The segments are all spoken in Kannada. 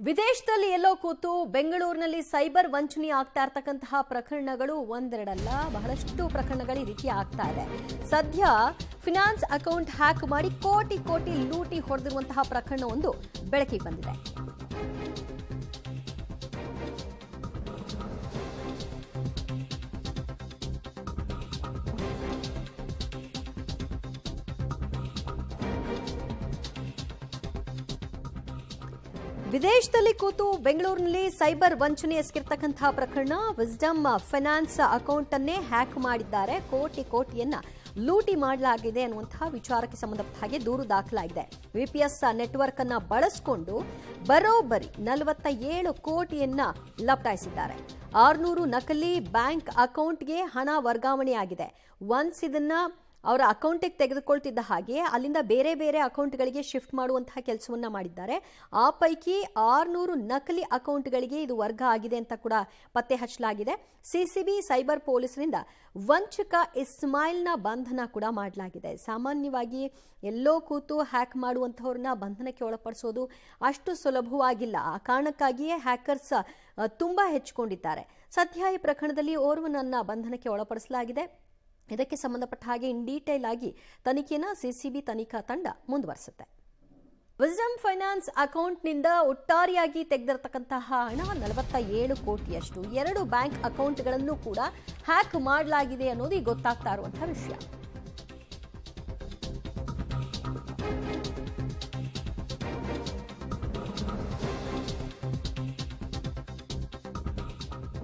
ವಿದೇಶದಲ್ಲಿ ಎಲ್ಲೋ ಕೂತು ಬೆಂಗಳೂರಿನಲ್ಲಿ ಸೈಬರ್ ವಂಚನೆ ಆಗ್ತಾ ಇರತಕ್ಕಂತಹ ಪ್ರಕರಣಗಳು ಒಂದೆರಡಲ್ಲ, ಬಹಳಷ್ಟು ಪ್ರಕರಣಗಳು ಈ ರೀತಿ ಆಗ್ತಾ ಇದೆ. ಸದ್ಯ ಫಿನಾನ್ಸ್ ಅಕೌಂಟ್ ಹ್ಯಾಕ್ ಮಾಡಿ ಕೋಟಿ ಕೋಟಿ ಲೂಟಿ ಹೊಡೆದಿರುವಂತಹ ಪ್ರಕರಣವೊಂದು ಬೆಳಕಿಗೆ ಬಂದಿದೆ. ವಿದೇಶದಲ್ಲಿ ಕೂತು ಬೆಂಗಳೂರಿನಲ್ಲಿ ಸೈಬರ್ ವಂಚನೆ ಎಸಗಿರ್ತಕ್ಕಂತಹ ಪ್ರಕರಣ. ವಿಸ್ಡಮ್ ಫೈನಾನ್ಸ್ ಅಕೌಂಟ್ ಅನ್ನೇ ಹ್ಯಾಕ್ ಮಾಡಿದ್ದಾರೆ, ಕೋಟಿ ಕೋಟಿಯನ್ನ ಲೂಟಿ ಮಾಡಲಾಗಿದೆ ಅನ್ನುವಂತಹ ವಿಚಾರಕ್ಕೆ ಸಂಬಂಧಪಟ್ಟ ಹಾಗೆ ದೂರು ದಾಖಲಾಗಿದೆ. ವಿಪಿಎಸ್ ನೆಟ್ವರ್ಕ್ ಅನ್ನ ಬಳಸಿಕೊಂಡು ಬರೋಬ್ಬರಿ 47 ಕೋಟಿಯನ್ನ ಲಪಟಾಯಿಸಿದ್ದಾರೆ. 600 ನಕಲಿ ಬ್ಯಾಂಕ್ ಅಕೌಂಟ್ಗೆ ಹಣ ವರ್ಗಾವಣೆಯಾಗಿದೆ. ಒನ್ಸ್ ಇದನ್ನ ಅವರ ಅಕೌಂಟಿಗೆ ತೆಗೆದುಕೊಳ್ತಿದ್ದ ಹಾಗೆ ಅಲ್ಲಿಂದ ಬೇರೆ ಬೇರೆ ಅಕೌಂಟ್ಗಳಿಗೆ ಶಿಫ್ಟ್ ಮಾಡುವಂತಹ ಕೆಲಸವನ್ನ ಮಾಡಿದ್ದಾರೆ. ಆ ಪೈಕಿ 600 ನಕಲಿ ಅಕೌಂಟ್ಗಳಿಗೆ ಇದು ವರ್ಗ ಆಗಿದೆ ಅಂತ ಕೂಡ ಪತ್ತೆ ಹಚ್ಚಲಾಗಿದೆ. ಸಿಸಿಬಿ ಸೈಬರ್ ಪೊಲೀಸರಿಂದ ವಂಚಕ ಇಸ್ಮಾಯಿಲ್ನ ಬಂಧನ ಕೂಡ ಮಾಡಲಾಗಿದೆ. ಸಾಮಾನ್ಯವಾಗಿ ಎಲ್ಲೋ ಕೂತು ಹ್ಯಾಕ್ ಮಾಡುವಂತಹವ್ರನ್ನ ಬಂಧನಕ್ಕೆ ಒಳಪಡಿಸೋದು ಅಷ್ಟು ಸುಲಭವಾಗಿಲ್ಲ. ಆ ಕಾರಣಕ್ಕಾಗಿಯೇ ಹ್ಯಾಕರ್ಸ್ ತುಂಬಾ ಹೆಚ್ಚಿಕೊಂಡಿದ್ದಾರೆ. ಸದ್ಯ ಈ ಪ್ರಕರಣದಲ್ಲಿ ಓರ್ವನನ್ನ ಬಂಧನಕ್ಕೆ ಒಳಪಡಿಸಲಾಗಿದೆ. ಇದಕ್ಕೆ ಸಂಬಂಧಪಟ್ಟ ಹಾಗೆ ಇನ್ ಡೀಟೇಲ್ ಆಗಿ ತನಿಖೆಯನ್ನು ಸಿಸಿಬಿ ತನಿಖಾ ತಂಡ ಮುಂದುವರಿಸುತ್ತೆ. ವಿಸ್ಡಮ್ ಫೈನಾನ್ಸ್ ಅಕೌಂಟ್ನಿಂದ ಒಟ್ಟಾರೆಯಾಗಿ ತೆಗೆದಿರತಕ್ಕಂತಹ ಹಣ 47 ಕೋಟಿಯಷ್ಟು. 2 ಬ್ಯಾಂಕ್ ಅಕೌಂಟ್ಗಳನ್ನು ಕೂಡ ಹ್ಯಾಕ್ ಮಾಡಲಾಗಿದೆ ಅನ್ನೋದು ಈಗ ಗೊತ್ತಾಗ್ತಾ ಇರುವಂತಹ ವಿಷಯ.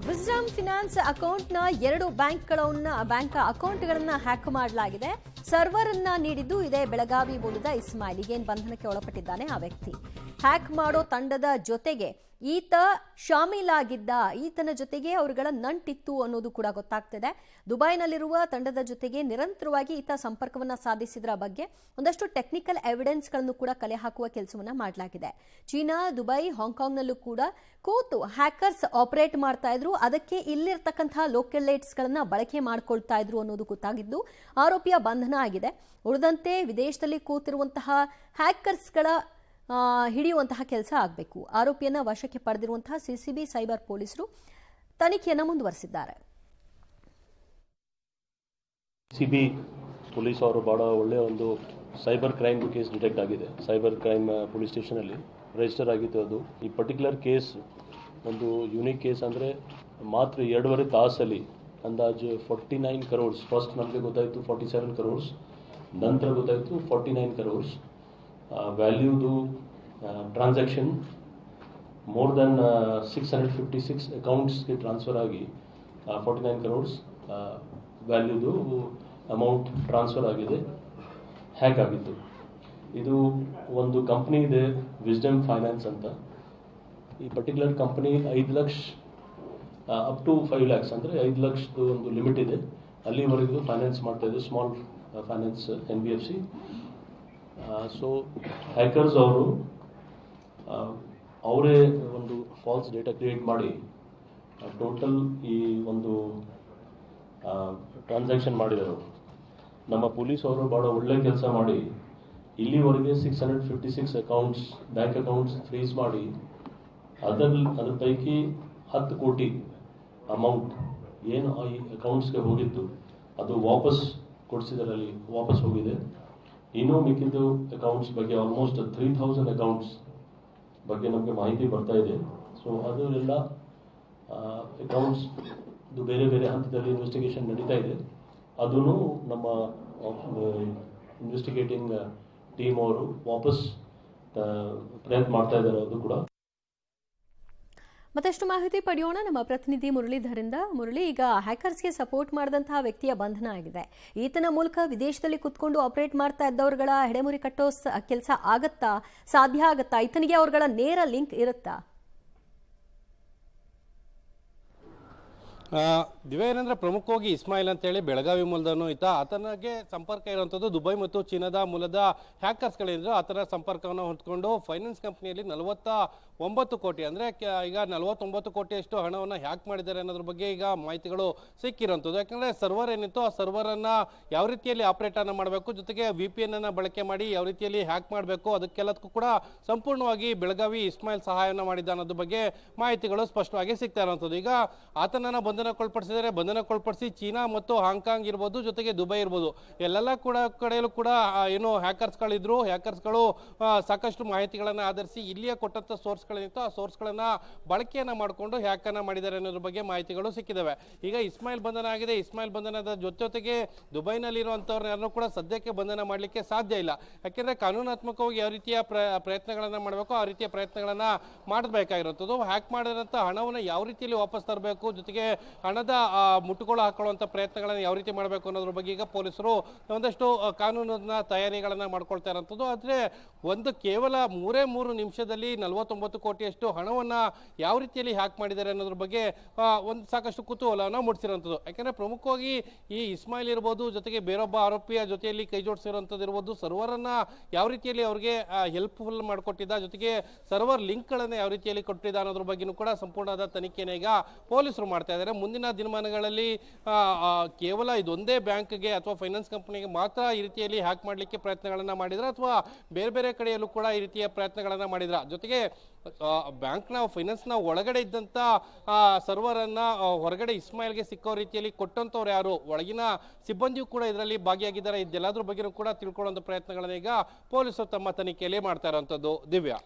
ವಿಸ್ಡಮ್ ಫಿನಾನ್ಸ್ ಅಕೌಂಟ್ನ 2 ಬ್ಯಾಂಕ್ ಅಕೌಂಟ್ಗಳನ್ನ ಹ್ಯಾಕ್ ಮಾಡಲಾಗಿದೆ. ಸರ್ವರ್ ಅನ್ನ ನೀಡಿದ್ದು ಇದೇ ಬೆಳಗಾವಿ ಮೂಲದ ಇಸ್ಮಾಯಿಲ್. ಈಗೇನು ಬಂಧನಕ್ಕೆ ಒಳಪಟ್ಟಿದ್ದಾನೆ ಆ ವ್ಯಕ್ತಿ. ಹ್ಯಾಕ್ ಮಾಡೋ ತಂಡದ ಜೊತೆಗೆ ಈತ ಶಾಮೀಲಾಗಿದ್ದ, ಈತನ ಜೊತೆಗೆ ಅವರುಗಳ ನಂಟಿತ್ತು ಅನ್ನೋದು ಕೂಡ ಗೊತ್ತಾಗ್ತಿದೆ. ದುಬೈನಲ್ಲಿರುವ ತಂಡದ ಜೊತೆಗೆ ನಿರಂತರವಾಗಿ ಈತ ಸಂಪರ್ಕವನ್ನ ಸಾಧಿಸಿದ್ರ ಬಗ್ಗೆ ಒಂದಷ್ಟು ಟೆಕ್ನಿಕಲ್ ಎವಿಡೆನ್ಸ್ಗಳನ್ನು ಕೂಡ ಕಲೆ ಹಾಕುವ ಕೆಲಸವನ್ನ ಮಾಡಲಾಗಿದೆ. ಚೀನಾ, ದುಬೈ, ಹಾಂಗ್ಕಾಂಗ್ನಲ್ಲೂ ಕೂಡ ಕೂತು ಹ್ಯಾಕರ್ಸ್ ಆಪರೇಟ್ ಮಾಡ್ತಾ ಇದ್ರು. ಅದಕ್ಕೆ ಇಲ್ಲಿರ್ತಕ್ಕಂತಹ ಲೋಕಲ್ ಗಳನ್ನ ಬಳಕೆ ಮಾಡ್ಕೊಳ್ತಾ ಇದ್ರು ಅನ್ನೋದು ಗೊತ್ತಾಗಿದ್ದು ಆರೋಪಿಯ ಬಂಧನ ಆಗಿದೆ. ಉಳಿದಂತೆ ವಿದೇಶದಲ್ಲಿ ಕೂತಿರುವಂತಹ ಹ್ಯಾಕರ್ಸ್ಗಳ ಹಿಡಿಯುವಂತಹ ಕೆಲಸ ಆಗಬೇಕು. ಆರೋಪಿಯನ್ನ ವಶಕ್ಕೆ ಪಡೆದಿರುವಂತಹ ಸಿಸಿಬಿ ಸೈಬರ್ ಪೊಲೀಸರು ತನಿಖೆಯನ್ನು ಮುಂದುವರೆಸಿದ್ದಾರೆ. ಸಿಬಿ ಪೊಲೀಸ್ ಅವರು ಬಹಳ ಒಳ್ಳೆಯ ಒಂದು ಸೈಬರ್ ಕ್ರೈಮ್ ಕೇಸ್ ಡಿಟೆಕ್ಟ್ ಆಗಿದೆ. ಸೈಬರ್ ಕ್ರೈಮ್ ಪೊಲೀಸ್ ಸ್ಟೇಷನಲ್ಲಿ ರಿಜಿಸ್ಟರ್ ಆಗಿತ್ತು. ಅದು ಈ ಪರ್ಟಿಕ್ಯುಲರ್ ಕೇಸ್ ಒಂದು ಯೂನಿಕ್ ಕೇಸ್ ಅಂದರೆ ಮಾತ್ರ 2.5 ತಾಸಲ್ಲಿ ಅಂದಾಜು 49 crores. ಫಸ್ಟ್ ನಮಗೆ ಗೊತ್ತಾಯಿತು 47 crores, ನಂತರ ಗೊತ್ತಾಯಿತು 49 crores. ವ್ಯಾಲ್ಯೂದು ಟ್ರಾನ್ಸಾಕ್ಷನ್ ಮೋರ್ ದೆನ್ 656 ಅಕೌಂಟ್ಸ್ಗೆ ಟ್ರಾನ್ಸ್ಫರ್ ಆಗಿ 49 crores ವ್ಯಾಲ್ಯೂದು ಅಮೌಂಟ್ ಟ್ರಾನ್ಸ್ಫರ್ ಆಗಿದೆ, ಹ್ಯಾಕ್ ಆಗಿತ್ತು. ಇದು ಒಂದು ಕಂಪ್ನಿ ಇದೆ, ವಿಸ್ಡಮ್ ಫೈನಾನ್ಸ್ ಅಂತ. ಈ ಪರ್ಟಿಕ್ಯುಲರ್ ಕಂಪ್ನಿ 5 ಲಕ್ಷ ಅಪ್ ಟು 5 lakhs ಅಂದರೆ 5 ಲಕ್ಷದ ಒಂದು ಲಿಮಿಟ್ ಇದೆ. ಅಲ್ಲಿವರೆಗೂ ಫೈನಾನ್ಸ್ ಮಾಡ್ತಾ ಇದೆ, small finance NBFC. So hackers ಅವರು ಅವರೇ ಒಂದು ಫಾಲ್ಸ್ ಡೇಟಾ ಕ್ರಿಯೇಟ್ ಮಾಡಿ ಟೋಟಲ್ ಈ ಒಂದು ಟ್ರಾನ್ಸಾಕ್ಷನ್ ಮಾಡಿದರು. ನಮ್ಮ ಪೊಲೀಸ್ ಅವರು ಭಾಳ ಒಳ್ಳೆ ಕೆಲಸ ಮಾಡಿ ಇಲ್ಲಿವರೆಗೆ 656 ಅಕೌಂಟ್ಸ್, ಬ್ಯಾಂಕ್ ಅಕೌಂಟ್ಸ್ ಫ್ರೀಸ್ ಮಾಡಿ ಅದ್ರ ಪೈಕಿ 10 ಕೋಟಿ ಅಮೌಂಟ್ ಏನು ಈ ಅಕೌಂಟ್ಸ್ಗೆ ಹೋಗಿತ್ತು ಅದು ವಾಪಸ್ ಕೊಡಿಸಿದರಲ್ಲಿ ವಾಪಸ್ ಹೋಗಿದೆ. ಇನ್ನೂ ಮಿಕ್ಕಿದ್ದು ಅಕೌಂಟ್ಸ್ ಬಗ್ಗೆ ಆಲ್ಮೋಸ್ಟ್ 3000 ಅಕೌಂಟ್ಸ್ ಬಗ್ಗೆ ನಮಗೆ ಮಾಹಿತಿ ಬರ್ತಾ ಇದೆ. ಸೊ ಅದೆಲ್ಲ ಅಕೌಂಟ್ಸ್ ಬೇರೆ ಬೇರೆ ಹಂತದಲ್ಲಿ ಇನ್ವೆಸ್ಟಿಗೇಷನ್ ನಡೀತಾ ಇದೆ. ಅದನ್ನು ನಮ್ಮ ಇನ್ವೆಸ್ಟಿಗೇಟಿಂಗ್ ಟೀಮ್ ಅವರು ವಾಪಸ್ ಪ್ರಯತ್ನ ಮಾಡ್ತಾ ಇದ್ದಾರೆ. ಅದು ಕೂಡ ಮತ್ತಷ್ಟು ಮಾಹಿತಿ ಪಡೆಯೋಣ ನಮ್ಮ ಪ್ರತಿನಿಧಿ ಮುರಳೀಧರಿಂದ. ಮುರಳಿ, ಈಗ ಹ್ಯಾಕರ್ಸ್ಗೆ ಸಪೋರ್ಟ್ ಮಾಡಿದಂತಹ ವ್ಯಕ್ತಿಯ ಬಂಧನ ಆಗಿದೆ. ಈತನ ಮೂಲಕ ವಿದೇಶದಲ್ಲಿ ಕುತ್ಕೊಂಡು ಆಪರೇಟ್ ಮಾಡ್ತಾ ಇದ್ದವರುಗಳ ಹೆಡೆಮುರಿ ಕಟ್ಟೋ ಕೆಲಸ ಆಗತ್ತಾ, ಸಾಧ್ಯ ಆಗತ್ತಾ? ಈತನಿಗೆ ಅವರುಗಳ ನೇರ ಲಿಂಕ್ ಇರುತ್ತಾ? ದಿವ್ಯೇಂದ್ರ ಪ್ರಮುಖವಾಗಿ ಇಸ್ಮಾಯಿಲ್ ಅಂತೇಳಿ ಬೆಳಗಾವಿ ಮೂಲದನು ಈತ. ಆತನಿಗೆ ಸಂಪರ್ಕ ಇರುವಂಥದ್ದು ದುಬೈ ಮತ್ತು ಚೀನಾದ ಮೂಲದ ಹ್ಯಾಕರ್ಸ್ಗಳಿಂದ ಆತನ ಸಂಪರ್ಕವನ್ನು ಹೊಂದ್ಕೊಂಡು ಫೈನಾನ್ಸ್ ಕಂಪ್ನಿಯಲ್ಲಿ 49 ಕೋಟಿ ಅಂದರೆ ಈಗ 49 ಕೋಟಿಯಷ್ಟು ಹಣವನ್ನು ಹ್ಯಾಕ್ ಮಾಡಿದ್ದಾರೆ ಅನ್ನೋದ್ರ ಬಗ್ಗೆ ಈಗ ಮಾಹಿತಿಗಳು ಸಿಕ್ಕಿರುವಂಥದ್ದು. ಯಾಕಂದರೆ ಸರ್ವರ್ ಏನಿತ್ತು ಆ ಸರ್ವರನ್ನು ಯಾವ ರೀತಿಯಲ್ಲಿ ಆಪರೇಟನ್ನು ಮಾಡಬೇಕು, ಜೊತೆಗೆ VPN ಅನ್ನು ಬಳಕೆ ಮಾಡಿ ಯಾವ ರೀತಿಯಲ್ಲಿ ಹ್ಯಾಕ್ ಮಾಡಬೇಕು, ಅದಕ್ಕೆಲ್ಲದಕ್ಕೂ ಕೂಡ ಸಂಪೂರ್ಣವಾಗಿ ಬೆಳಗಾವಿ ಇಸ್ಮಾಯಿಲ್ ಸಹಾಯವನ್ನು ಮಾಡಿದ್ದ ಅನ್ನೋದ್ರ ಬಗ್ಗೆ ಮಾಹಿತಿಗಳು ಸ್ಪಷ್ಟವಾಗಿ ಸಿಗ್ತಾ ಇರುವಂಥದ್ದು. ಈಗ ಆತನನ್ನು ಬಂಧನಕ್ಕೊಳಪಡಿಸಿ ಚೀನಾ ಮತ್ತು ಹಾಂಗ್ಕಾಂಗ್ ಇರ್ಬೋದು, ಜೊತೆಗೆ ದುಬೈ ಇರ್ಬೋದು, ಎಲ್ಲೆಲ್ಲ ಕಡೆಯಲ್ಲೂ ಕೂಡ ಏನು ಹ್ಯಾಕರ್ಸ್ಗಳಿದ್ರು. ಹ್ಯಾಕರ್ಸ್ಗಳು ಸಾಕಷ್ಟು ಮಾಹಿತಿಗಳನ್ನು ಆಧರಿಸಿ ಇಲ್ಲಿಯ ಕೊಟ್ಟಂಥ ಸೋರ್ಸ್ಗಳೇನಿತ್ತು ಆ ಸೋರ್ಸ್ಗಳನ್ನು ಬಳಕೆಯನ್ನು ಮಾಡಿಕೊಂಡು ಹ್ಯಾಕನ್ನು ಮಾಡಿದ್ದಾರೆ ಅನ್ನೋದ್ರ ಬಗ್ಗೆ ಮಾಹಿತಿಗಳು ಸಿಕ್ಕಿದ್ದಾವೆ. ಈಗ ಇಸ್ಮಾಯಿಲ್ ಬಂಧನ ಆಗಿದೆ. ಇಸ್ಮಾಯಿಲ್ ಬಂಧನದ ಜೊತೆಗೆ ದುಬೈನಲ್ಲಿರುವಂಥವ್ರನ್ನ ಯಾರನ್ನೂ ಕೂಡ ಸದ್ಯಕ್ಕೆ ಬಂಧನ ಮಾಡಲಿಕ್ಕೆ ಸಾಧ್ಯ ಇಲ್ಲ. ಯಾಕೆಂದರೆ ಕಾನೂನಾತ್ಮಕವಾಗಿ ಯಾವ ರೀತಿಯ ಪ್ರಯತ್ನಗಳನ್ನು ಮಾಡಬೇಕು ಆ ರೀತಿಯ ಪ್ರಯತ್ನಗಳನ್ನು ಮಾಡಬೇಕಾಗಿರುವಂಥದ್ದು. ಹ್ಯಾಕ್ ಮಾಡಿದಂಥ ಹಣವನ್ನು ಯಾವ ರೀತಿಯಲ್ಲಿ ವಾಪಸ್ ತರಬೇಕು, ಜೊತೆಗೆ ಹಣದ ಮುಟ್ಟುಗೋಲು ಹಾಕೊಳ್ಳುವಂಥ ಪ್ರಯತ್ನಗಳನ್ನು ಯಾವ ರೀತಿ ಮಾಡಬೇಕು ಅನ್ನೋದ್ರ ಬಗ್ಗೆ ಈಗ ಪೊಲೀಸರು ಒಂದಷ್ಟು ಕಾನೂನಿನ ತಯಾರಿಗಳನ್ನು ಮಾಡ್ಕೊಳ್ತಾ ಇರೋಂಥದ್ದು. ಆದರೆ ಕೇವಲ 3 ನಿಮಿಷದಲ್ಲಿ 49 ಕೋಟಿಯಷ್ಟು ಹಣವನ್ನು ಯಾವ ರೀತಿಯಲ್ಲಿ ಹ್ಯಾಕ್ ಮಾಡಿದ್ದಾರೆ ಅನ್ನೋದ್ರ ಬಗ್ಗೆ ಸಾಕಷ್ಟು ಕುತೂಹಲವನ್ನು ಮೂಡಿಸಿರುವಂಥದ್ದು. ಯಾಕೆಂದರೆ ಪ್ರಮುಖವಾಗಿ ಈ ಇಸ್ಮಾಯಿಲ್ ಇರ್ಬೋದು, ಜೊತೆಗೆ ಬೇರೊಬ್ಬ ಆರೋಪಿಯ ಜೊತೆಯಲ್ಲಿ ಕೈ ಜೋಡಿಸಿರುವಂಥದ್ದು ಇರ್ಬೋದು, ಸರ್ವರನ್ನು ಯಾವ ರೀತಿಯಲ್ಲಿ ಅವ್ರಿಗೆ ಹೆಲ್ಪ್ಫುಲ್ ಮಾಡಿಕೊಟ್ಟಿದ್ದ, ಜೊತೆಗೆ ಸರ್ವರ್ ಲಿಂಕ್ಗಳನ್ನು ಯಾವ ರೀತಿಯಲ್ಲಿ ಕೊಟ್ಟಿದ್ದ ಅನ್ನೋದ್ರ ಬಗ್ಗೆಯೂ ಕೂಡ ಸಂಪೂರ್ಣವಾದ ತನಿಖೆಯನ್ನು ಈಗ ಪೊಲೀಸರು ಮಾಡ್ತಾ ಇದ್ದಾರೆ. ಮುಂದಿನ ದಿನಮಾನಗಳಲ್ಲಿ ಕೇವಲ ಇದೊಂದೇ ಬ್ಯಾಂಕ್ಗೆ ಅಥವಾ ಫೈನಾನ್ಸ್ ಕಂಪನಿಗೆ ಮಾತ್ರ ಈ ರೀತಿಯಲ್ಲಿ ಹ್ಯಾಕ್ ಮಾಡಲಿಕ್ಕೆ ಪ್ರಯತ್ನಗಳನ್ನು ಮಾಡಿದ್ರೆ ಅಥವಾ ಬೇರೆ ಬೇರೆ ಕಡೆಯಲ್ಲೂ ಕೂಡ ಈ ರೀತಿಯ ಪ್ರಯತ್ನಗಳನ್ನು ಮಾಡಿದ್ರ, ಜೊತೆಗೆ ಬ್ಯಾಂಕ್ನ ಫೈನಾನ್ಸ್ನ ಒಳಗಡೆ ಇದ್ದಂಥ ಸರ್ವರನ್ನು ಹೊರಗಡೆ ಇಸ್ಮಾಯಿಲ್ಗೆ ಸಿಕ್ಕೋ ರೀತಿಯಲ್ಲಿ ಕೊಟ್ಟಂಥವ್ರು ಯಾರು, ಒಳಗಿನ ಸಿಬ್ಬಂದಿಯೂ ಕೂಡ ಇದರಲ್ಲಿ ಭಾಗಿಯಾಗಿದ್ದಾರೆ. ಇದೆಲ್ಲದ್ರ ಬಗ್ಗೆಯೂ ಕೂಡ ತಿಳ್ಕೊಳ್ಳುವಂಥ ಪ್ರಯತ್ನಗಳನ್ನು ಈಗ ಪೊಲೀಸರು ತಮ್ಮ ತನಿಖೆಯಲ್ಲಿ ಮಾಡ್ತಾ ಇರುವಂಥದ್ದು. ದಿವ್ಯಾ.